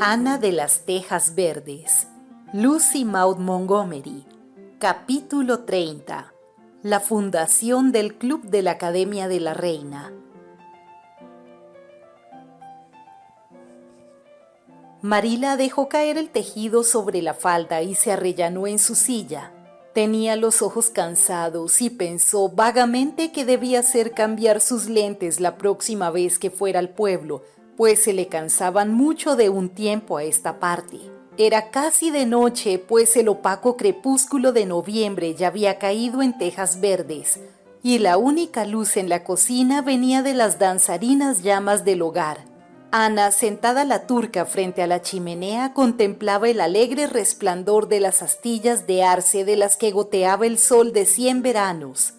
Ana de las Tejas Verdes, Lucy Maud Montgomery. Capítulo 30. La fundación del Club de la Academia de la Reina. Marila dejó caer el tejido sobre la falda y se arrellanó en su silla. Tenía los ojos cansados y pensó vagamente que debía hacer cambiar sus lentes la próxima vez que fuera al pueblo, pues se le cansaban mucho de un tiempo a esta parte. Era casi de noche, pues el opaco crepúsculo de noviembre ya había caído en Tejas Verdes, y la única luz en la cocina venía de las danzarinas llamas del hogar. Ana, sentada a la turca frente a la chimenea, contemplaba el alegre resplandor de las astillas de arce de las que goteaba el sol de 100 veranos.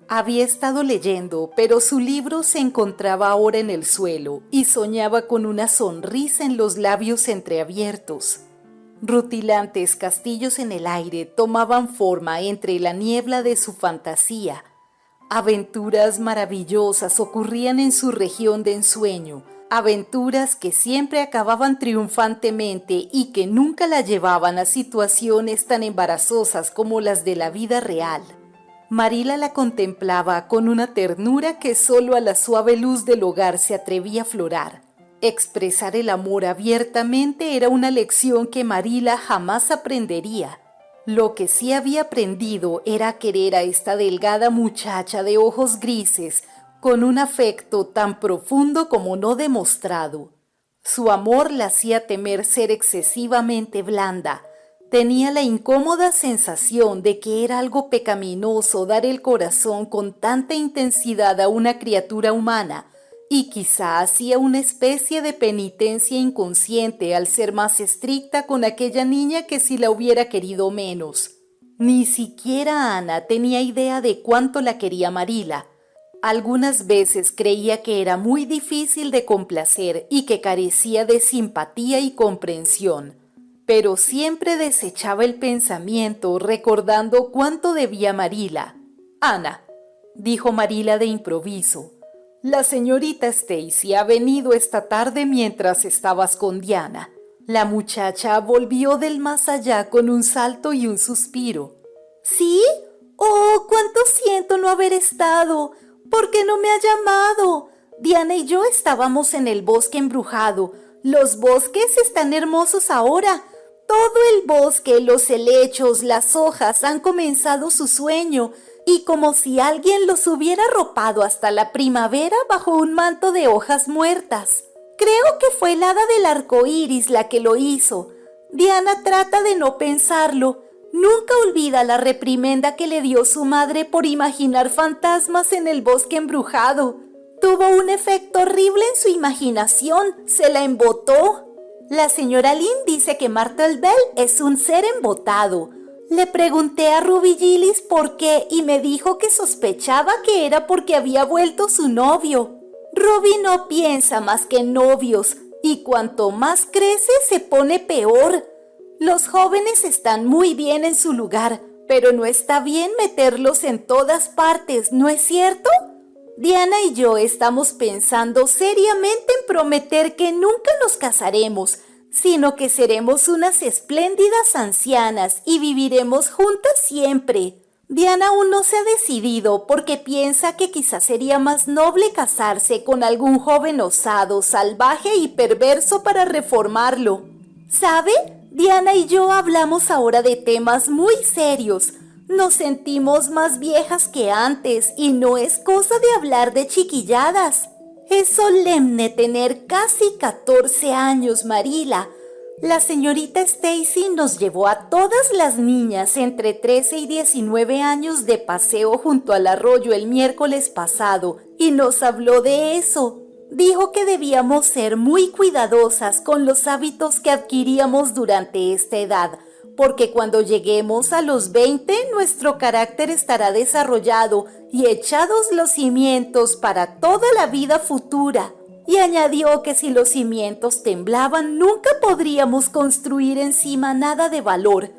Había estado leyendo, pero su libro se encontraba ahora en el suelo y soñaba con una sonrisa en los labios entreabiertos. Rutilantes castillos en el aire tomaban forma entre la niebla de su fantasía. Aventuras maravillosas ocurrían en su región de ensueño, aventuras que siempre acababan triunfantemente y que nunca la llevaban a situaciones tan embarazosas como las de la vida real. Marila la contemplaba con una ternura que solo a la suave luz del hogar se atrevía a aflorar. Expresar el amor abiertamente era una lección que Marila jamás aprendería. Lo que sí había aprendido era querer a esta delgada muchacha de ojos grises con un afecto tan profundo como no demostrado. Su amor la hacía temer ser excesivamente blanda. Tenía la incómoda sensación de que era algo pecaminoso dar el corazón con tanta intensidad a una criatura humana, y quizá hacía una especie de penitencia inconsciente al ser más estricta con aquella niña que si la hubiera querido menos. Ni siquiera Ana tenía idea de cuánto la quería Marila. Algunas veces creía que era muy difícil de complacer y que carecía de simpatía y comprensión, pero siempre desechaba el pensamiento recordando cuánto debía Marila. «Ana», dijo Marila de improviso, «la señorita Stacy ha venido esta tarde mientras estabas con Diana». La muchacha volvió del más allá con un salto y un suspiro. «¿Sí? ¡Oh, cuánto siento no haber estado! ¿Por qué no me ha llamado? Diana y yo estábamos en el bosque embrujado. Los bosques están hermosos ahora. Todo el bosque, los helechos, las hojas han comenzado su sueño, y como si alguien los hubiera arropado hasta la primavera bajo un manto de hojas muertas. Creo que fue el hada del arco iris la que lo hizo. Diana trata de no pensarlo. Nunca olvida la reprimenda que le dio su madre por imaginar fantasmas en el bosque embrujado. Tuvo un efecto horrible en su imaginación, se la embotó. La señora Lynn dice que Martel Bell es un ser embotado. Le pregunté a Ruby Gillis por qué y me dijo que sospechaba que era porque había vuelto su novio. Ruby no piensa más que en novios y cuanto más crece se pone peor. Los jóvenes están muy bien en su lugar, pero no está bien meterlos en todas partes, ¿no es cierto? Diana y yo estamos pensando seriamente en prometer que nunca nos casaremos, sino que seremos unas espléndidas ancianas y viviremos juntas siempre. Diana aún no se ha decidido porque piensa que quizás sería más noble casarse con algún joven osado, salvaje y perverso para reformarlo. ¿Sabe? Diana y yo hablamos ahora de temas muy serios. Nos sentimos más viejas que antes y no es cosa de hablar de chiquilladas. Es solemne tener casi 14 años, Marila. La señorita Stacy nos llevó a todas las niñas entre 13 y 19 años de paseo junto al arroyo el miércoles pasado y nos habló de eso. Dijo que debíamos ser muy cuidadosas con los hábitos que adquiríamos durante esta edad, porque cuando lleguemos a los 20 nuestro carácter estará desarrollado y echados los cimientos para toda la vida futura. Y añadió que si los cimientos temblaban nunca podríamos construir encima nada de valor.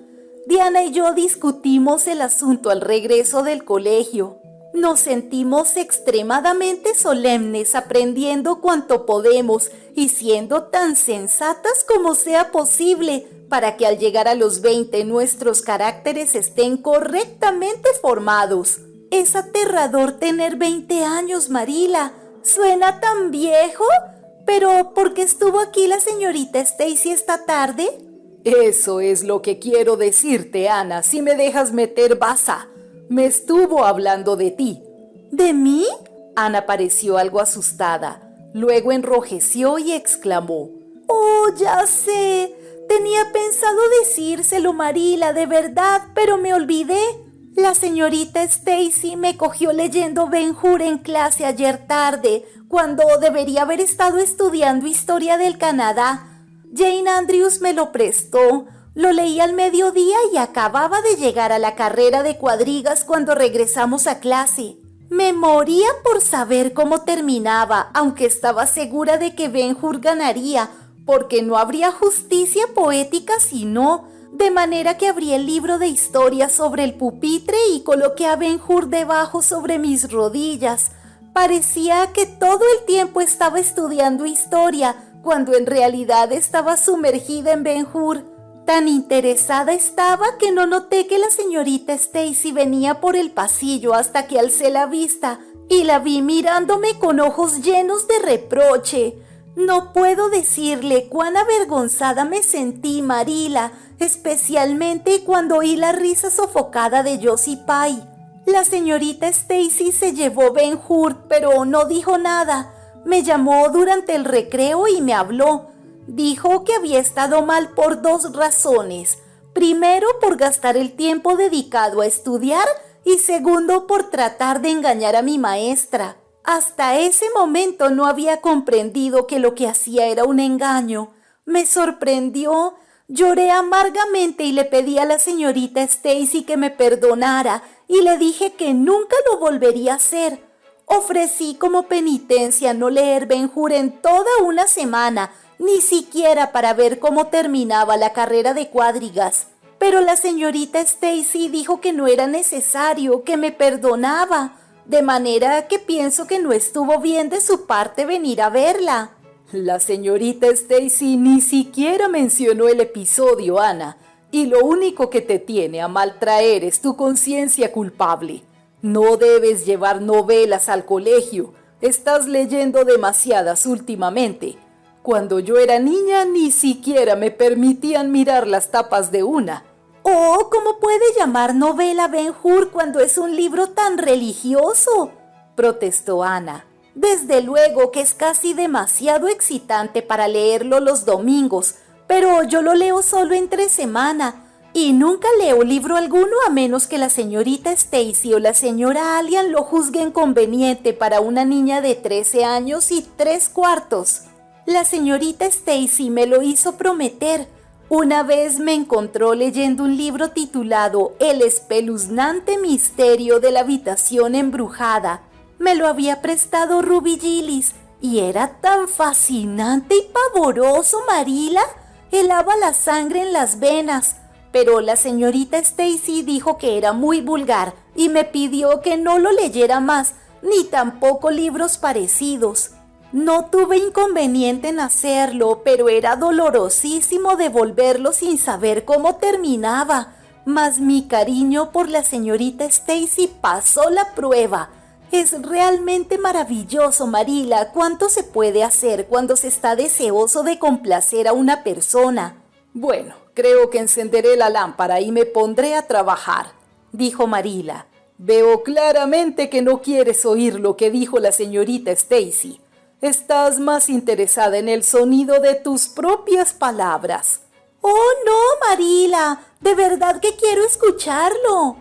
Diana y yo discutimos el asunto al regreso del colegio. Nos sentimos extremadamente solemnes aprendiendo cuanto podemos y siendo tan sensatas como sea posible para que al llegar a los 20 nuestros caracteres estén correctamente formados. Es aterrador tener 20 años, Marila. ¿Suena tan viejo? ¿Pero por qué estuvo aquí la señorita Stacy esta tarde? Eso es lo que quiero decirte, Ana, si me dejas meter baza. Me estuvo hablando de ti. ¿De mí? Ana pareció algo asustada. Luego enrojeció y exclamó: ¡Oh, ya sé! Tenía pensado decírselo, Marila, de verdad, pero me olvidé. La señorita Stacy me cogió leyendo Ben-Hur en clase ayer tarde, cuando debería haber estado estudiando Historia del Canadá. Jane Andrews me lo prestó. Lo leí al mediodía y acababa de llegar a la carrera de cuadrigas cuando regresamos a clase. Me moría por saber cómo terminaba, aunque estaba segura de que Ben-Hur ganaría, porque no habría justicia poética si no, de manera que abrí el libro de historia sobre el pupitre y coloqué a Ben-Hur debajo sobre mis rodillas. Parecía que todo el tiempo estaba estudiando historia, cuando en realidad estaba sumergida en Ben-Hur. Tan interesada estaba que no noté que la señorita Stacy venía por el pasillo hasta que alcé la vista y la vi mirándome con ojos llenos de reproche. No puedo decirle cuán avergonzada me sentí, Marila, especialmente cuando oí la risa sofocada de Josie Pye. La señorita Stacy se llevó Ben-Hur, pero no dijo nada. Me llamó durante el recreo y me habló. Dijo que había estado mal por 2 razones. Primero, por gastar el tiempo dedicado a estudiar y segundo, por tratar de engañar a mi maestra. Hasta ese momento no había comprendido que lo que hacía era un engaño. Me sorprendió. Lloré amargamente y le pedí a la señorita Stacy que me perdonara y le dije que nunca lo volvería a hacer. Ofrecí como penitencia no leer Ben-Hur en toda una semana, ni siquiera para ver cómo terminaba la carrera de cuadrigas. Pero la señorita Stacy dijo que no era necesario, que me perdonaba, de manera que pienso que no estuvo bien de su parte venir a verla. La señorita Stacy ni siquiera mencionó el episodio, Ana, y lo único que te tiene a mal traer es tu conciencia culpable. No debes llevar novelas al colegio. Estás leyendo demasiadas últimamente. Cuando yo era niña ni siquiera me permitían mirar las tapas de una. Oh, ¿cómo puede llamar novela Ben-Hur cuando es un libro tan religioso?, protestó Ana. Desde luego que es casi demasiado excitante para leerlo los domingos, pero yo lo leo solo entre semana y nunca leo libro alguno a menos que la señorita Stacy o la señora Allian lo juzguen conveniente para una niña de 13 años y 3/4. La señorita Stacy me lo hizo prometer. Una vez me encontró leyendo un libro titulado El espeluznante misterio de la habitación embrujada. Me lo había prestado Ruby Gillis y era tan fascinante y pavoroso, Marila. Helaba la sangre en las venas. Pero la señorita Stacy dijo que era muy vulgar y me pidió que no lo leyera más, ni tampoco libros parecidos. No tuve inconveniente en hacerlo, pero era dolorosísimo devolverlo sin saber cómo terminaba. Mas mi cariño por la señorita Stacy pasó la prueba. Es realmente maravilloso, Marila, cuánto se puede hacer cuando se está deseoso de complacer a una persona. Bueno, creo que encenderé la lámpara y me pondré a trabajar, dijo Marila. Veo claramente que no quieres oír lo que dijo la señorita Stacy. Estás más interesada en el sonido de tus propias palabras. ¡Oh, no, Marila! ¡De verdad que quiero escucharlo!,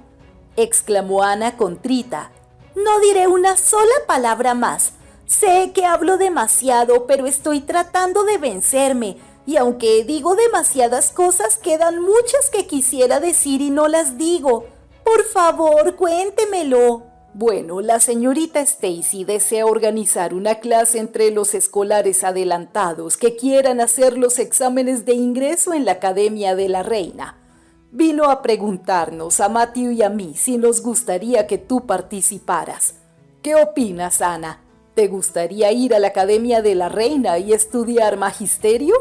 exclamó Ana contrita. No diré una sola palabra más. Sé que hablo demasiado, pero estoy tratando de vencerme, y aunque digo demasiadas cosas, quedan muchas que quisiera decir y no las digo. Por favor, cuéntemelo. Bueno, la señorita Stacy desea organizar una clase entre los escolares adelantados que quieran hacer los exámenes de ingreso en la Academia de la Reina. Vino a preguntarnos a Matthew y a mí si nos gustaría que tú participaras. ¿Qué opinas, Ana? ¿Te gustaría ir a la Academia de la Reina y estudiar magisterio?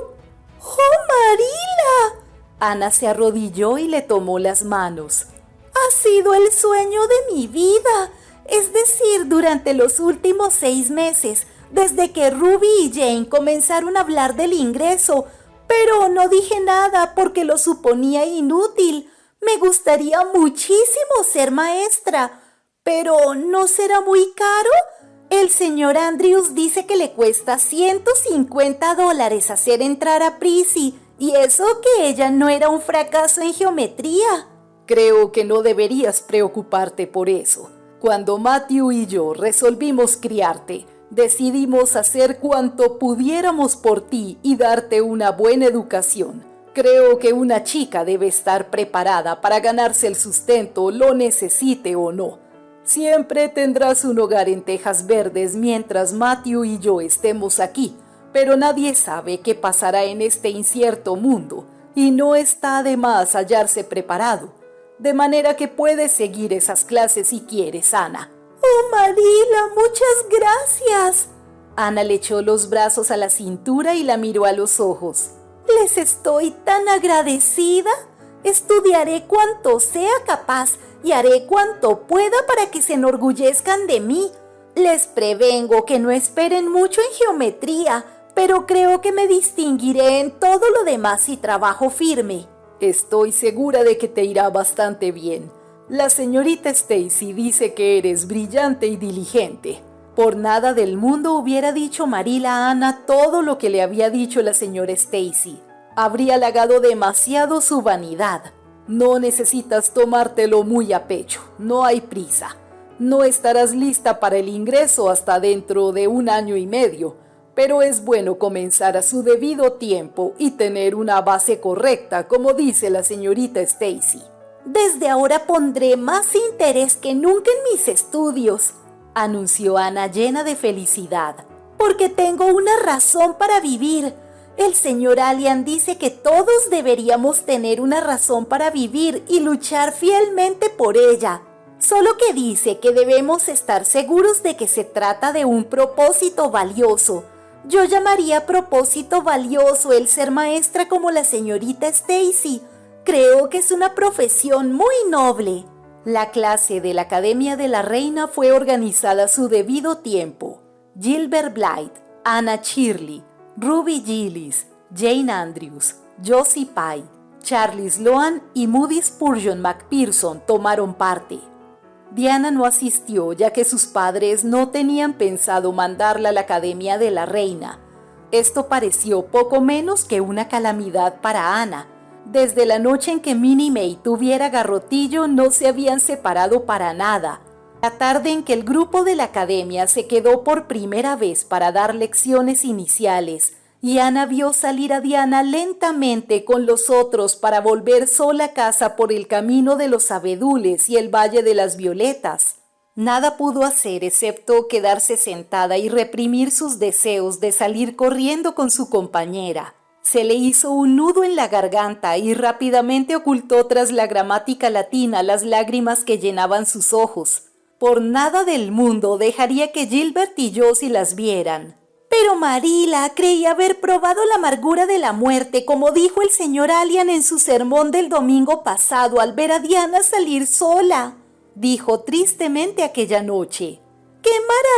¡Oh, Marila! Ana se arrodilló y le tomó las manos. Ha sido el sueño de mi vida. Es decir, durante los últimos 6 meses, desde que Ruby y Jane comenzaron a hablar del ingreso, pero no dije nada porque lo suponía inútil. Me gustaría muchísimo ser maestra, pero ¿no será muy caro? El señor Andrews dice que le cuesta $150 hacer entrar a Prissy, y eso que ella no era un fracaso en geometría. Creo que no deberías preocuparte por eso. Cuando Matthew y yo resolvimos criarte, decidimos hacer cuanto pudiéramos por ti y darte una buena educación. Creo que una chica debe estar preparada para ganarse el sustento, lo necesite o no. Siempre tendrás un hogar en Tejas Verdes mientras Matthew y yo estemos aquí, pero nadie sabe qué pasará en este incierto mundo, y no está de más hallarse preparado. De manera que puedes seguir esas clases si quieres, Ana. ¡Oh, Marila, muchas gracias! Ana le echó los brazos a la cintura y la miró a los ojos. Les estoy tan agradecida. Estudiaré cuanto sea capaz y haré cuanto pueda para que se enorgullezcan de mí. Les prevengo que no esperen mucho en geometría, pero creo que me distinguiré en todo lo demás si trabajo firme. Estoy segura de que te irá bastante bien. La señorita Stacy dice que eres brillante y diligente. Por nada del mundo hubiera dicho Marila a Ana todo lo que le había dicho la señora Stacy. Habría halagado demasiado su vanidad. No necesitas tomártelo muy a pecho, no hay prisa. No estarás lista para el ingreso hasta dentro de 1 año y medio, pero es bueno comenzar a su debido tiempo y tener una base correcta, como dice la señorita Stacy. Desde ahora pondré más interés que nunca en mis estudios, anunció Ana llena de felicidad, porque tengo una razón para vivir. El señor Allan dice que todos deberíamos tener una razón para vivir y luchar fielmente por ella. Solo que dice que debemos estar seguros de que se trata de un propósito valioso. Yo llamaría propósito valioso el ser maestra como la señorita Stacy. Creo que es una profesión muy noble. La clase de la Academia de la Reina fue organizada a su debido tiempo. Gilbert Blythe, Anna Shirley, Ruby Gillis, Jane Andrews, Josie Pye, Charlie Sloan y Moody Spurgeon McPherson tomaron parte. Diana no asistió ya que sus padres no tenían pensado mandarla a la Academia de la Reina. Esto pareció poco menos que una calamidad para Ana. Desde la noche en que Minnie May tuviera garrotillo no se habían separado para nada. La tarde en que el grupo de la academia se quedó por primera vez para dar lecciones iniciales y Ana vio salir a Diana lentamente con los otros para volver sola a casa por el camino de los abedules y el Valle de las Violetas. Nada pudo hacer excepto quedarse sentada y reprimir sus deseos de salir corriendo con su compañera. Se le hizo un nudo en la garganta y rápidamente ocultó tras la gramática latina las lágrimas que llenaban sus ojos. Por nada del mundo dejaría que Gilbert y Josie las vieran. Pero Marila creía haber probado la amargura de la muerte, como dijo el señor Allan en su sermón del domingo pasado al ver a Diana salir sola, dijo tristemente aquella noche. ¡Qué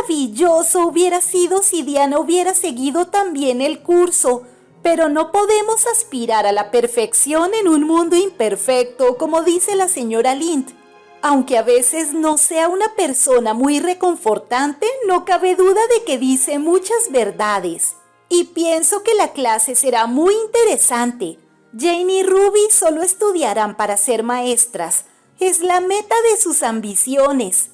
maravilloso hubiera sido si Diana hubiera seguido también el curso! Pero no podemos aspirar a la perfección en un mundo imperfecto, como dice la señora Lind. Aunque a veces no sea una persona muy reconfortante, no cabe duda de que dice muchas verdades. Y pienso que la clase será muy interesante. Jane y Ruby solo estudiarán para ser maestras. Es la meta de sus ambiciones.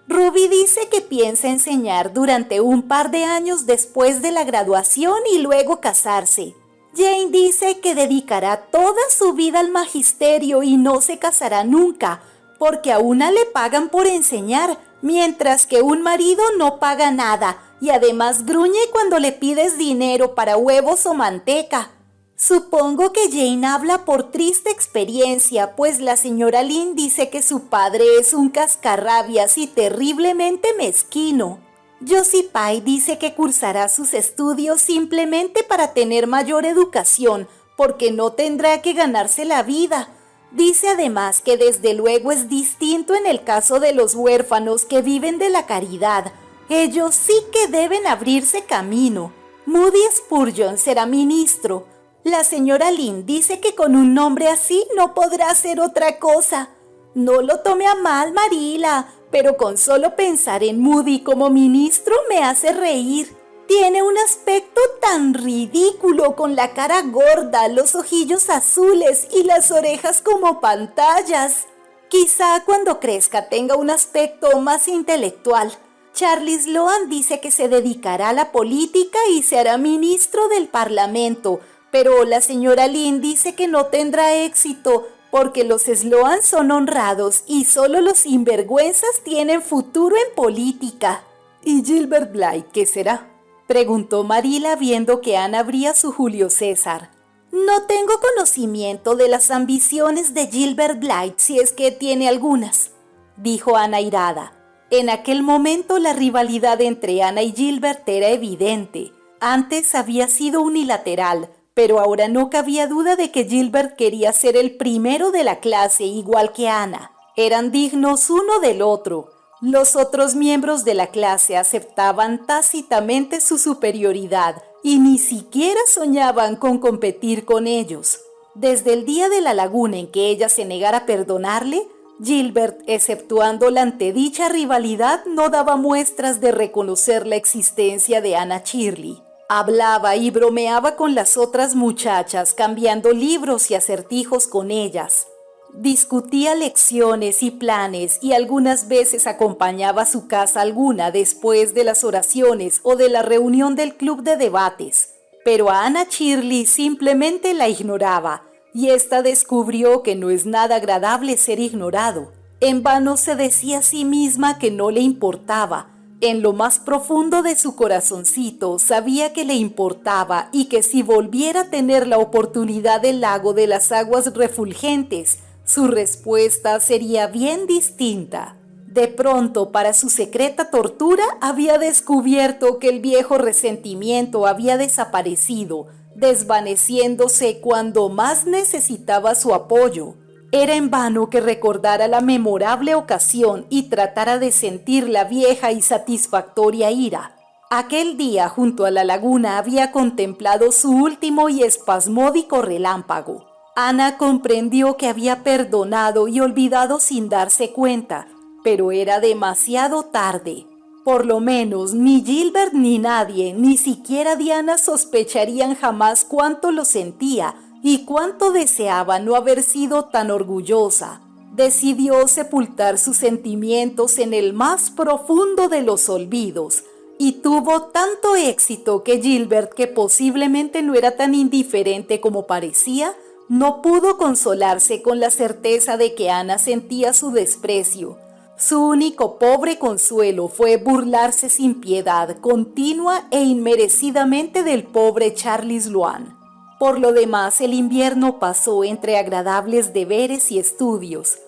Ruby dice que piensa enseñar durante un par de años después de la graduación y luego casarse. Jane dice que dedicará toda su vida al magisterio y no se casará nunca, porque a una le pagan por enseñar, mientras que un marido no paga nada y además gruñe cuando le pides dinero para huevos o manteca. Supongo que Jane habla por triste experiencia, pues la señora Lynn dice que su padre es un cascarrabias y terriblemente mezquino. Josie Pye dice que cursará sus estudios simplemente para tener mayor educación, porque no tendrá que ganarse la vida. Dice además que desde luego es distinto en el caso de los huérfanos que viven de la caridad. Ellos sí que deben abrirse camino. Moody Spurgeon será ministro. La señora Lynn dice que con un nombre así no podrá hacer otra cosa. No lo tome a mal, Marila, pero con solo pensar en Moody como ministro me hace reír. Tiene un aspecto tan ridículo, con la cara gorda, los ojillos azules y las orejas como pantallas. Quizá cuando crezca tenga un aspecto más intelectual. Charlie Sloan dice que se dedicará a la política y se hará ministro del Parlamento, pero la señora Lynn dice que no tendrá éxito porque los Sloan son honrados y solo los sinvergüenzas tienen futuro en política. ¿Y Gilbert Blythe qué será?, preguntó Marila viendo que Ana abría su Julio César. No tengo conocimiento de las ambiciones de Gilbert Blythe, si es que tiene algunas, dijo Ana airada. En aquel momento la rivalidad entre Ana y Gilbert era evidente. Antes había sido unilateral, pero ahora no cabía duda de que Gilbert quería ser el primero de la clase igual que Ana. Eran dignos uno del otro. Los otros miembros de la clase aceptaban tácitamente su superioridad y ni siquiera soñaban con competir con ellos. Desde el día de la laguna en que ella se negara a perdonarle, Gilbert, exceptuando la antedicha rivalidad, no daba muestras de reconocer la existencia de Ana Shirley. Hablaba y bromeaba con las otras muchachas, cambiando libros y acertijos con ellas. Discutía lecciones y planes y algunas veces acompañaba a su casa alguna después de las oraciones o de la reunión del club de debates. Pero a Ana Shirley simplemente la ignoraba y ésta descubrió que no es nada agradable ser ignorado. En vano se decía a sí misma que no le importaba. En lo más profundo de su corazoncito sabía que le importaba y que si volviera a tener la oportunidad del lago de las aguas refulgentes, su respuesta sería bien distinta. De pronto, para su secreta tortura, había descubierto que el viejo resentimiento había desaparecido, desvaneciéndose cuando más necesitaba su apoyo. Era en vano que recordara la memorable ocasión y tratara de sentir la vieja y satisfactoria ira. Aquel día, junto a la laguna, había contemplado su último y espasmódico relámpago. Ana comprendió que había perdonado y olvidado sin darse cuenta, pero era demasiado tarde. Por lo menos ni Gilbert ni nadie, ni siquiera Diana sospecharían jamás cuánto lo sentía y cuánto deseaba no haber sido tan orgullosa. Decidió sepultar sus sentimientos en el más profundo de los olvidos y tuvo tanto éxito que Gilbert, que posiblemente no era tan indiferente como parecía, no pudo consolarse con la certeza de que Ana sentía su desprecio. Su único pobre consuelo fue burlarse sin piedad, continua e inmerecidamente del pobre Charlie Sloan. Por lo demás, el invierno pasó entre agradables deberes y estudios.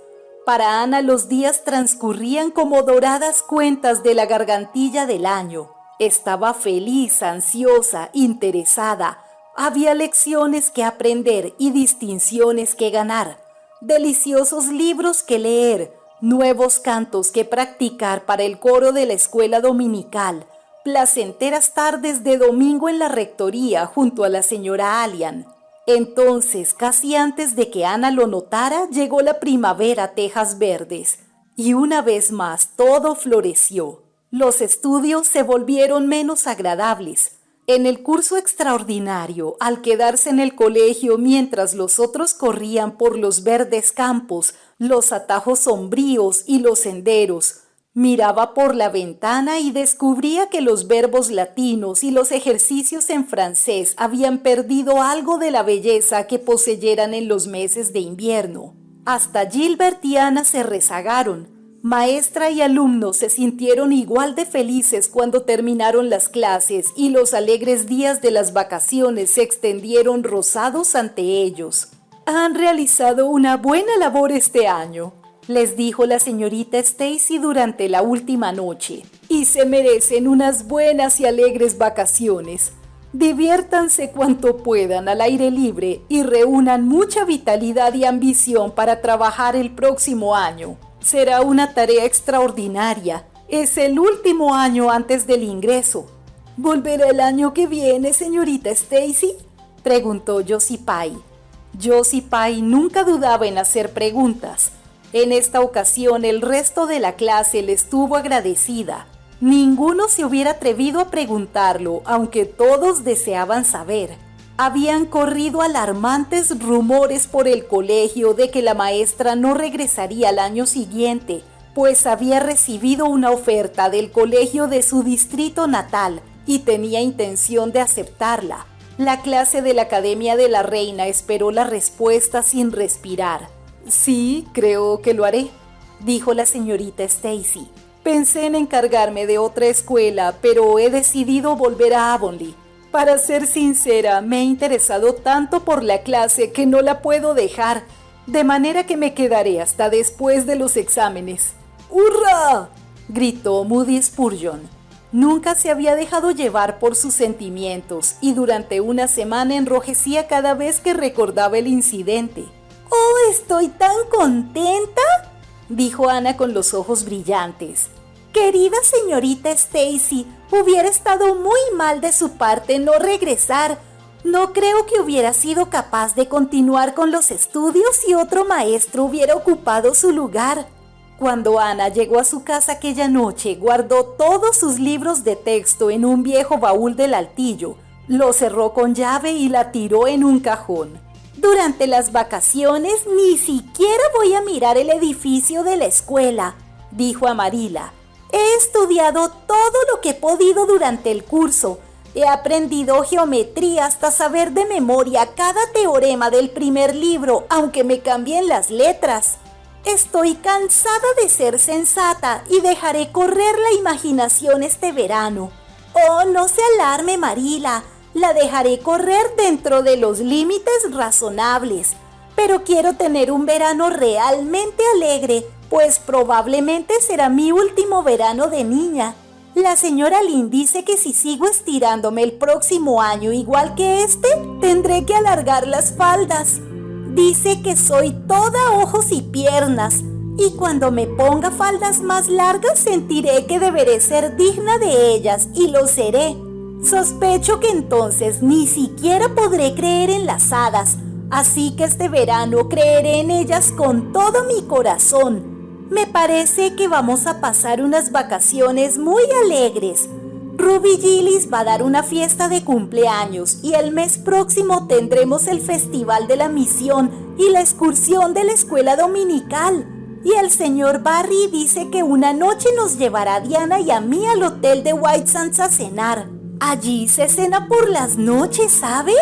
Para Ana los días transcurrían como doradas cuentas de la gargantilla del año. Estaba feliz, ansiosa, interesada. Había lecciones que aprender y distinciones que ganar, deliciosos libros que leer, nuevos cantos que practicar para el coro de la escuela dominical, placenteras tardes de domingo en la rectoría junto a la señora Allian. Entonces, casi antes de que Ana lo notara, llegó la primavera a tejas verdes, y una vez más todo floreció. Los estudios se volvieron menos agradables. En el curso extraordinario, al quedarse en el colegio mientras los otros corrían por los verdes campos, los atajos sombríos y los senderos, miraba por la ventana y descubría que los verbos latinos y los ejercicios en francés habían perdido algo de la belleza que poseyeran en los meses de invierno. Hasta Gilbert y Ana se rezagaron. Maestra y alumnos se sintieron igual de felices cuando terminaron las clases y los alegres días de las vacaciones se extendieron rosados ante ellos. «Han realizado una buena labor este año», les dijo la señorita Stacy durante la última noche, «y y se merecen unas buenas y alegres vacaciones. Diviértanse cuanto puedan al aire libre y reúnan mucha vitalidad y ambición para trabajar el próximo año. Será una tarea extraordinaria. Es el último año antes del ingreso. ¿Volverá el año que viene, señorita Stacy?, preguntó Josie Pye. Josie Pye nunca dudaba en hacer preguntas. En esta ocasión el resto de la clase le estuvo agradecida. Ninguno se hubiera atrevido a preguntarlo, aunque todos deseaban saber. Habían corrido alarmantes rumores por el colegio de que la maestra no regresaría al año siguiente, pues había recibido una oferta del colegio de su distrito natal y tenía intención de aceptarla. La clase de la Academia de la Reina esperó la respuesta sin respirar. «Sí, creo que lo haré», dijo la señorita Stacy. «Pensé en encargarme de otra escuela, pero he decidido volver a Avonlea. Para ser sincera, me he interesado tanto por la clase que no la puedo dejar, de manera que me quedaré hasta después de los exámenes». «¡Hurra!», gritó Moody Spurgeon. Nunca se había dejado llevar por sus sentimientos y durante una semana enrojecía cada vez que recordaba el incidente. «¡Oh, estoy tan contenta!», dijo Ana con los ojos brillantes. «Querida señorita Stacy, hubiera estado muy mal de su parte no regresar. No creo que hubiera sido capaz de continuar con los estudios si otro maestro hubiera ocupado su lugar». Cuando Ana llegó a su casa aquella noche, guardó todos sus libros de texto en un viejo baúl del altillo, lo cerró con llave y la tiró en un cajón. «Durante las vacaciones ni siquiera voy a mirar el edificio de la escuela», dijo Amarila. «He estudiado todo lo que he podido durante el curso. He aprendido geometría hasta saber de memoria cada teorema del primer libro, aunque me cambien las letras. Estoy cansada de ser sensata y dejaré correr la imaginación este verano. Oh, no se alarme, Marila, la dejaré correr dentro de los límites razonables. Pero quiero tener un verano realmente alegre, pues probablemente será mi último verano de niña. La señora Lynn dice que si sigo estirándome el próximo año igual que este, tendré que alargar las faldas. Dice que soy toda ojos y piernas, y cuando me ponga faldas más largas sentiré que deberé ser digna de ellas, y lo seré. Sospecho que entonces ni siquiera podré creer en las hadas, así que este verano creeré en ellas con todo mi corazón. Me parece que vamos a pasar unas vacaciones muy alegres. Ruby Gillis va a dar una fiesta de cumpleaños y el mes próximo tendremos el Festival de la Misión y la excursión de la escuela dominical. Y el señor Barry dice que una noche nos llevará a Diana y a mí al hotel de White Sands a cenar. Allí se cena por las noches, ¿sabe?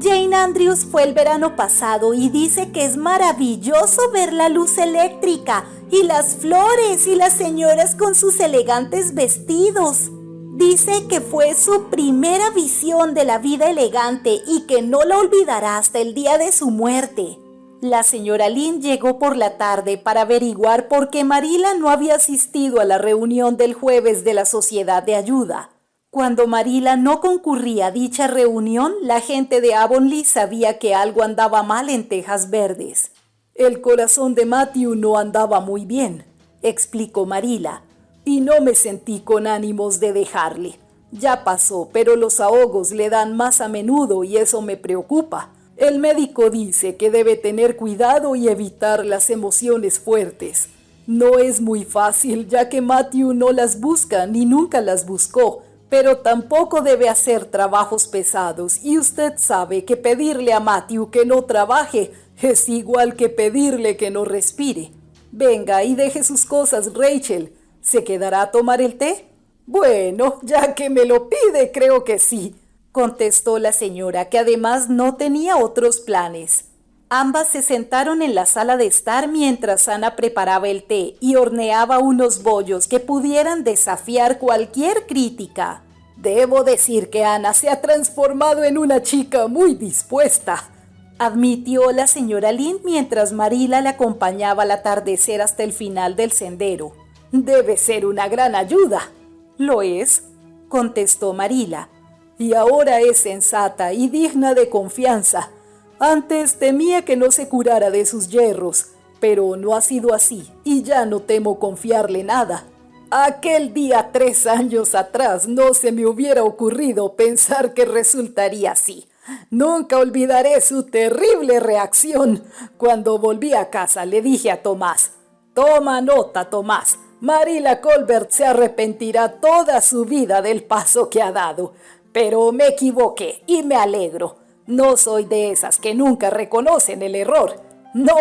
Jane Andrews fue el verano pasado y dice que es maravilloso ver la luz eléctrica y las flores y las señoras con sus elegantes vestidos. Dice que fue su primera visión de la vida elegante y que no la olvidará hasta el día de su muerte. La señora Lynn llegó por la tarde para averiguar por qué Marilla no había asistido a la reunión del jueves de la Sociedad de Ayuda. Cuando Marilla no concurría a dicha reunión, la gente de Avonlea sabía que algo andaba mal en Tejas Verdes. «El corazón de Matthew no andaba muy bien», explicó Marilla, «y no me sentí con ánimos de dejarle. Ya pasó, pero los ahogos le dan más a menudo y eso me preocupa. El médico dice que debe tener cuidado y evitar las emociones fuertes. No es muy fácil, ya que Matthew no las busca ni nunca las buscó, pero tampoco debe hacer trabajos pesados y usted sabe que pedirle a Matthew que no trabaje es igual que pedirle que no respire. Venga y deje sus cosas, Rachel. ¿Se quedará a tomar el té?» «Bueno, ya que me lo pide, creo que sí», contestó la señora, que además no tenía otros planes. Ambas se sentaron en la sala de estar mientras Ana preparaba el té y horneaba unos bollos que pudieran desafiar cualquier crítica. «Debo decir que Ana se ha transformado en una chica muy dispuesta», admitió la señora Lynn mientras Marilla la acompañaba al atardecer hasta el final del sendero. «Debe ser una gran ayuda». «Lo es», contestó Marila, «y ahora es sensata y digna de confianza. Antes temía que no se curara de sus yerros, pero no ha sido así y ya no temo confiarle nada. Aquel día 3 años atrás no se me hubiera ocurrido pensar que resultaría así. Nunca olvidaré su terrible reacción. Cuando volví a casa le dije a Tomás: «Toma nota, Tomás. Marila Colbert se arrepentirá toda su vida del paso que ha dado. Pero me equivoqué y me alegro. No soy de esas que nunca reconocen el error. No,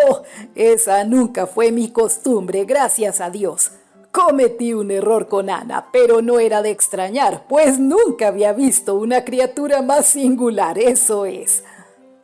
esa nunca fue mi costumbre, gracias a Dios. Cometí un error con Ana, pero no era de extrañar, pues nunca había visto una criatura más singular, eso es.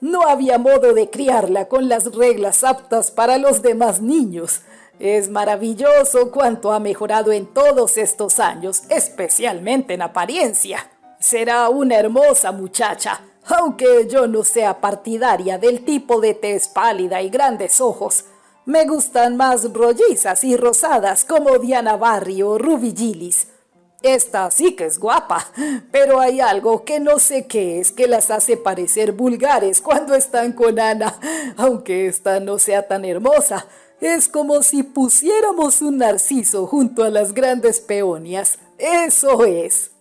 No había modo de criarla con las reglas aptas para los demás niños. Es maravilloso cuánto ha mejorado en todos estos años, especialmente en apariencia. Será una hermosa muchacha, aunque yo no sea partidaria del tipo de tez pálida y grandes ojos. Me gustan más rollizas y rosadas como Diana Barry o Ruby Gillis. Esta sí que es guapa, pero hay algo que no sé qué es que las hace parecer vulgares cuando están con Ana, aunque esta no sea tan hermosa. Es como si pusiéramos un narciso junto a las grandes peonias. Eso es.